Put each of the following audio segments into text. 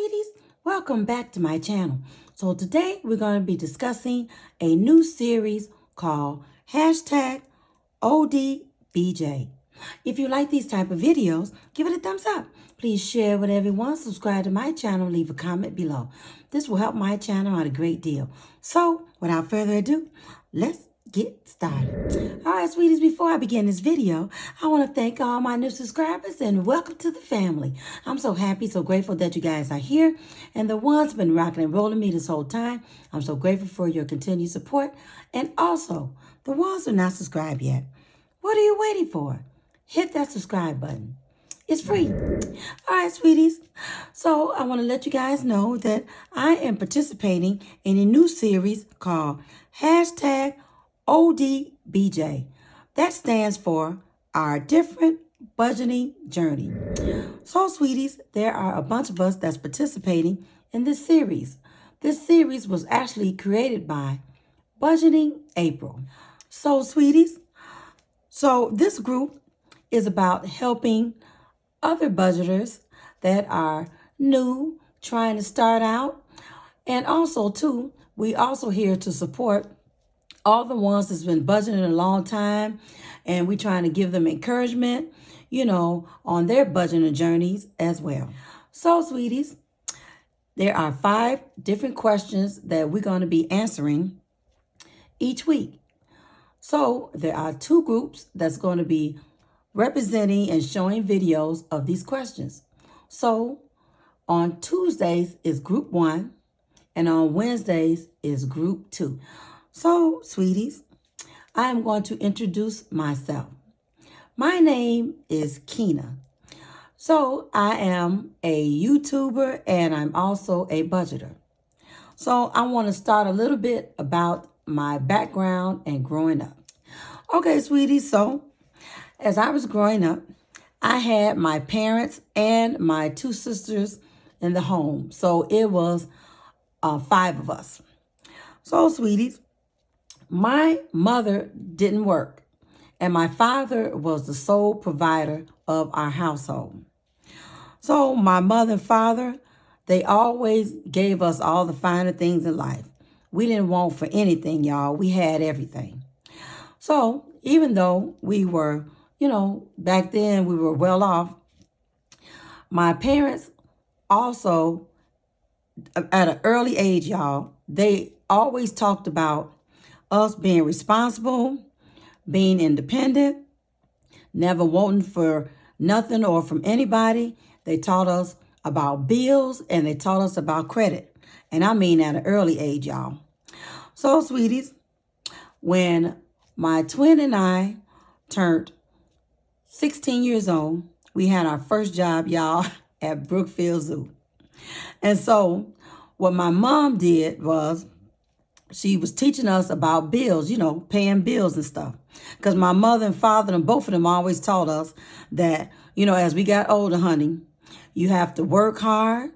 sweeties, welcome back to my channel. So today we're going to be discussing a new series called hashtag ODBJ. If you like these type of videos, give it a thumbs up. Please share with everyone, subscribe to my channel, leave a comment below. This will help my channel out a great deal. So without further ado, let's get started. All right, sweeties, before I begin this video, I want to thank all my new subscribers and welcome to the family. I'm so happy, so grateful that you guys are here. And the ones been rocking and rolling me this whole time, I'm so grateful for your continued support. And also, the ones who are not subscribed yet, what are you waiting for? Hit that subscribe button. It's free. All right, sweeties. So I want to let you guys know that I am participating in a new series called hashtag ODBJ. That stands for Our Different Budgeting Journey. So, sweeties, there are a bunch of us that's participating in this series. This series was actually created by Budgeting April. So, sweeties, this group is about helping other budgeters that are new, trying to start out. And also, too, we also here to support all the ones that's been budgeting a long time, and we're trying to give them encouragement, on their budgeting journeys as well. So, sweeties, there are 5 different questions that we're going to be answering each week. So, there are 2 groups that's going to be representing and showing videos of these questions. So, on Tuesdays is group 1, and on Wednesdays is group 2. So, sweeties, I am going to introduce myself. My name is Keena. So, I am a YouTuber and I'm also a budgeter. So, I want to start a little bit about my background and growing up. Okay, sweeties, so as I was growing up, I had my parents and my 2 sisters in the home. So, it was 5 of us. So, sweeties, my mother didn't work, and my father was the sole provider of our household. So my mother and father, they always gave us all the finer things in life. We didn't want for anything, y'all. We had everything. So even though we were, back then we were well off, my parents also, at an early age, y'all, they always talked about us being responsible, being independent, never wanting for nothing or from anybody. They taught us about bills and they taught us about credit. And I mean at an early age, y'all. So, sweeties, when my twin and I turned 16 years old, we had our first job, y'all, at Brookfield Zoo. And so what my mom did was she was teaching us about bills, paying bills and stuff. Because my mother and father and both of them always taught us that, as we got older, honey, you have to work hard.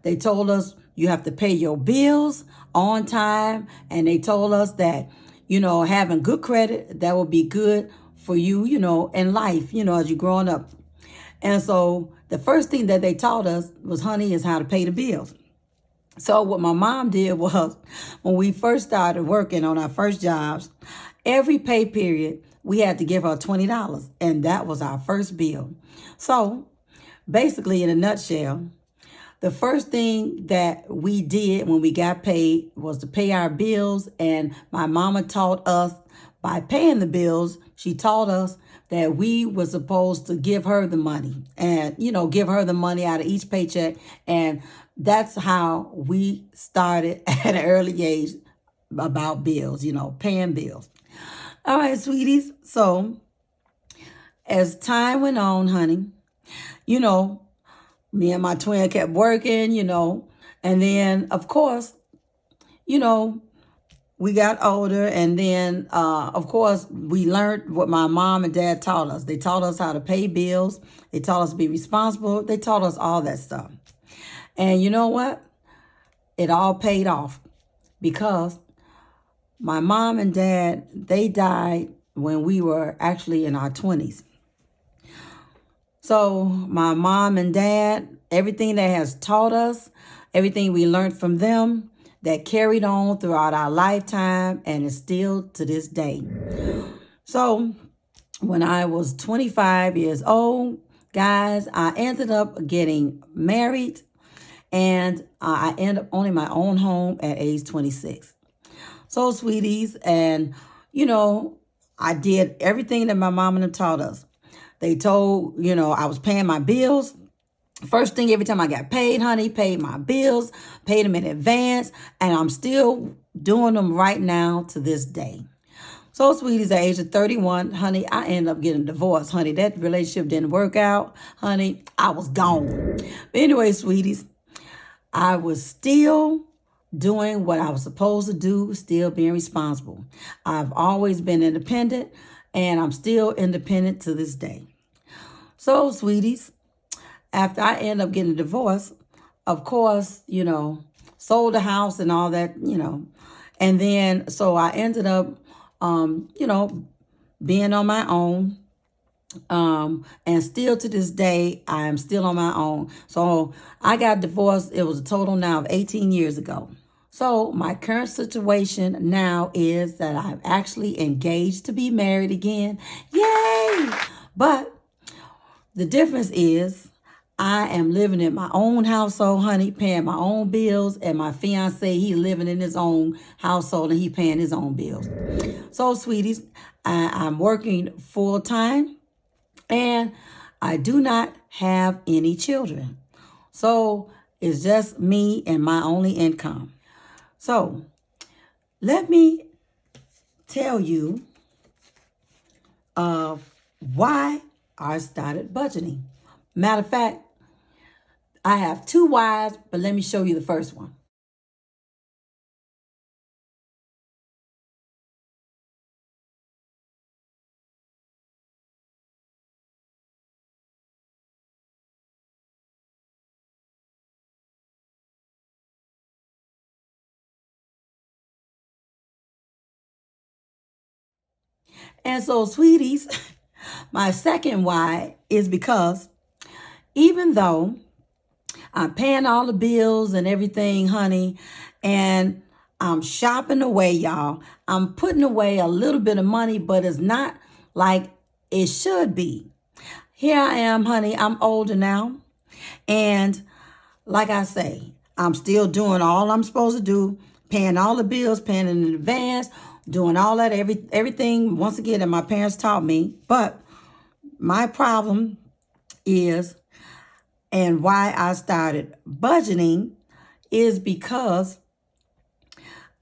They told us you have to pay your bills on time. And they told us that, having good credit, that will be good for you, in life, as you're growing up. And so the first thing that they taught us was, honey, is how to pay the bills. So what my mom did was, when we first started working on our first jobs, every pay period, we had to give her $20, and that was our first bill. So basically, in a nutshell, the first thing that we did when we got paid was to pay our bills, and my mama taught us by paying the bills, she taught us that we were supposed to give her the money and, give her the money out of each paycheck. And that's how we started at an early age about bills, paying bills. All right, sweeties. So as time went on, honey, me and my twin kept working, and then, of course, we got older, and then, of course, we learned what my mom and dad taught us. They taught us how to pay bills. They taught us to be responsible. They taught us all that stuff. And you know what? It all paid off because my mom and dad, they died when we were actually in our 20s. So my mom and dad, everything that has taught us, everything we learned from them, that carried on throughout our lifetime and is still to this day. So when I was 25 years old, guys, I ended up getting married, and I ended up owning my own home at age 26. So, sweeties, and you know, I did everything that my mom and them taught us. They told, I was paying my bills. First thing, every time I got paid, honey, paid my bills, paid them in advance, and I'm still doing them right now to this day. So, sweeties, at the age of 31, honey, I ended up getting divorced, honey. That relationship didn't work out, honey. I was gone. But anyway, sweeties, I was still doing what I was supposed to do, still being responsible. I've always been independent, and I'm still independent to this day. So, sweeties, after I ended up getting a divorce, of course, sold the house and all that, and then so I ended up, being on my own. And still to this day, I am still on my own. So I got divorced. It was a total now of 18 years ago. So my current situation now is that I'm actually engaged to be married again. Yay! But the difference is I am living in my own household, honey, paying my own bills, and my fiance, he living in his own household and he paying his own bills. So, sweeties, I'm working full time, and I do not have any children. So it's just me and my only income. So let me tell you why I started budgeting. Matter of fact, I have two whys, but let me show you the first one. And so, sweeties, my second why is because even though I'm paying all the bills and everything, honey, and I'm shopping away, y'all, I'm putting away a little bit of money, but it's not like it should be. Here I am, honey, I'm older now, and like I say, I'm still doing all I'm supposed to do, paying all the bills, paying in advance, doing all that, everything, once again, that my parents taught me. But my problem is, and why I started budgeting, is because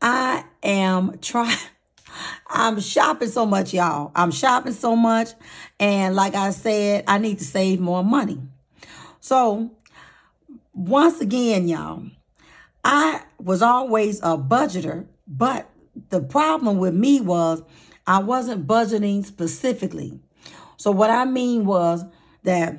I am trying. I'm shopping so much, y'all. I'm shopping so much. And like I said, I need to save more money. So once again, y'all, I was always a budgeter, but the problem with me was I wasn't budgeting specifically. So what I mean was that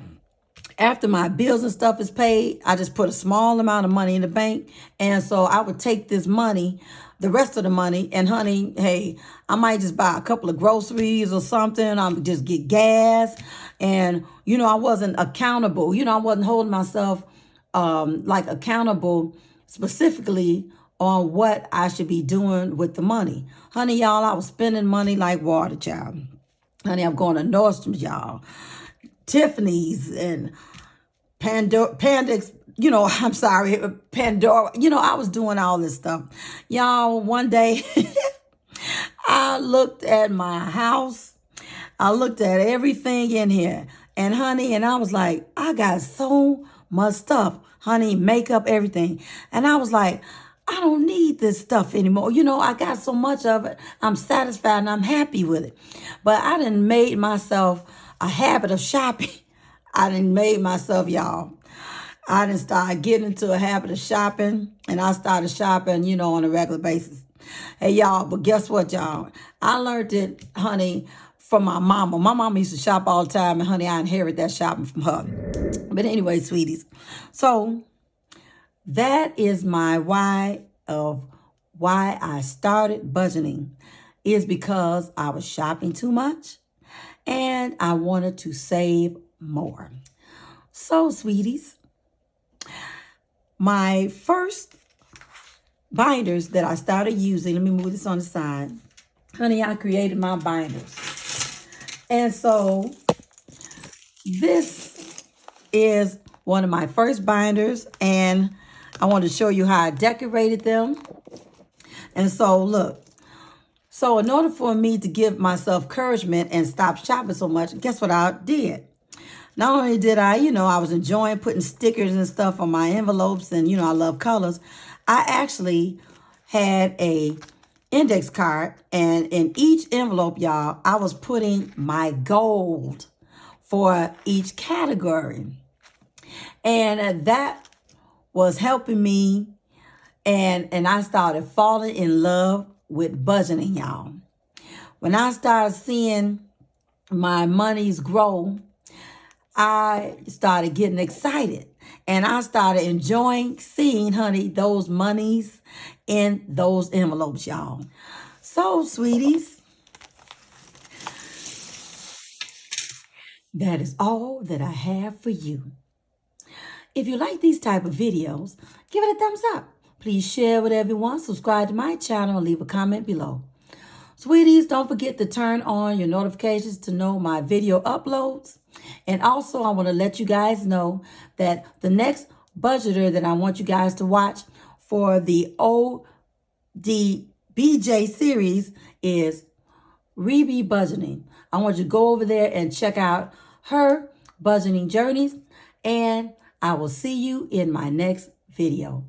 after my bills and stuff is paid, I just put a small amount of money in the bank. And so I would take this money, the rest of the money, and honey, hey, I might just buy a couple of groceries or something. I would just get gas. And, I wasn't accountable. I wasn't holding myself like accountable specifically on what I should be doing with the money. Honey, y'all, I was spending money like water, child. Honey, I'm going to Nordstrom's, y'all. Tiffany's and Pandex, I'm sorry, Pandora. I was doing all this stuff. Y'all, one day I looked at my house. I looked at everything in here. And honey, and I was like, I got so much stuff. Honey, makeup, everything. And I was like, I don't need this stuff anymore. I got so much of it. I'm satisfied and I'm happy with it. But I done made myself a habit of shopping. I done made myself, y'all. I done started getting into a habit of shopping, and I started shopping, on a regular basis. Hey, y'all, but guess what, y'all? I learned it, honey, from my mama. My mama used to shop all the time, and honey, I inherited that shopping from her. But anyway, sweeties. So that is my why of why I started budgeting, is because I was shopping too much and I wanted to save more. So, sweeties, my first binders that I started using, let me move this on the side. Honey, I created my binders. And so this is one of my first binders, and I want to show you how I decorated them. And so look, so in order for me to give myself encouragement and stop shopping so much, guess what I did? Not only did I, I was enjoying putting stickers and stuff on my envelopes, and I love colors. I actually had a index card, and in each envelope, y'all, I was putting my gold for each category. And that was helping me, and I started falling in love with budgeting, y'all. When I started seeing my monies grow, I started getting excited, and I started enjoying seeing, honey, those monies in those envelopes, y'all. So, sweeties, that is all that I have for you. If you like these type of videos, give it a thumbs up. Please share with everyone, subscribe to my channel, and leave a comment below. Sweeties, don't forget to turn on your notifications to know my video uploads. And also, I want to let you guys know that the next budgeter that I want you guys to watch for the ODBJ series is Rebe Budgeting. I want you to go over there and check out her budgeting journeys, and I will see you in my next video.